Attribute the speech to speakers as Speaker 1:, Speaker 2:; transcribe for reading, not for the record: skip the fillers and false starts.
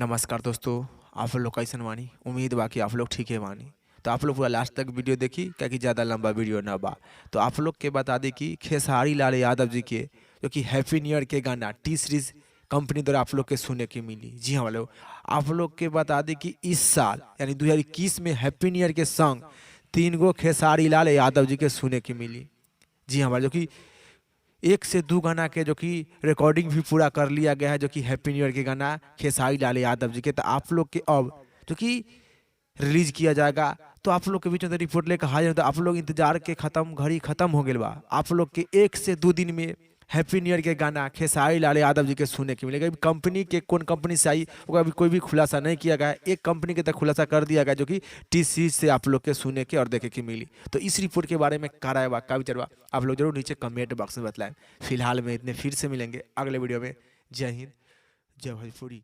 Speaker 1: नमस्कार दोस्तों, आप लोग कैसन बानी। उम्मीद बा कि आप लोग ठीक है बानी। तो आप लोग पूरा लास्ट तक वीडियो देखी क्या कि ज़्यादा लंबा वीडियो ना बा। तो आप लोग के बता दें कि खेसारी लाल यादव जी के जो कि हैप्पी न्यू ईयर के गाना टी सीरीज कंपनी द्वारा आप लोग के सुनने की मिली। जी हाँ वालों, आप लोग के बता दें कि इस साल यानी 2021 में हैप्पी न्यू ईयर के सॉन्ग 3 गो खेसारी लाल यादव जी के सुनने की मिली। जी हाँ जो कि 1 से 2 गाना के जो कि रिकॉर्डिंग भी पूरा कर लिया गया है, जो कि हैप्पी न्यू ईयर के गाना खेसारी लाल यादव जी के। तो आप लोग के अब जो कि रिलीज किया जाएगा, तो आप लोग के बीच में रिपोर्ट लेकर हाजिर। तो आप लोग इंतजार के खत्म घड़ी खत्म हो गई बा। आप लोग के 1 से 2 दिन में हैप्पी न्यू ईयर के गाना खेसारी लाल यादव जी के सुनने के मिलेगा। अभी कंपनी के कौन कंपनी से आई वो अभी कोई भी खुलासा नहीं किया गया है। एक कंपनी के तक खुलासा कर दिया गया जो कि टी सीरीज से आप लोग के सुनने के और देखे की मिली। तो इस रिपोर्ट के बारे में का राय बा, का विचार बा, आप लोग जरूर नीचे कमेंट बॉक्स में बतलाएं। फिलहाल में इतने फिर से मिलेंगे अगले वीडियो में। जय हिंद, जय भोजपुरी।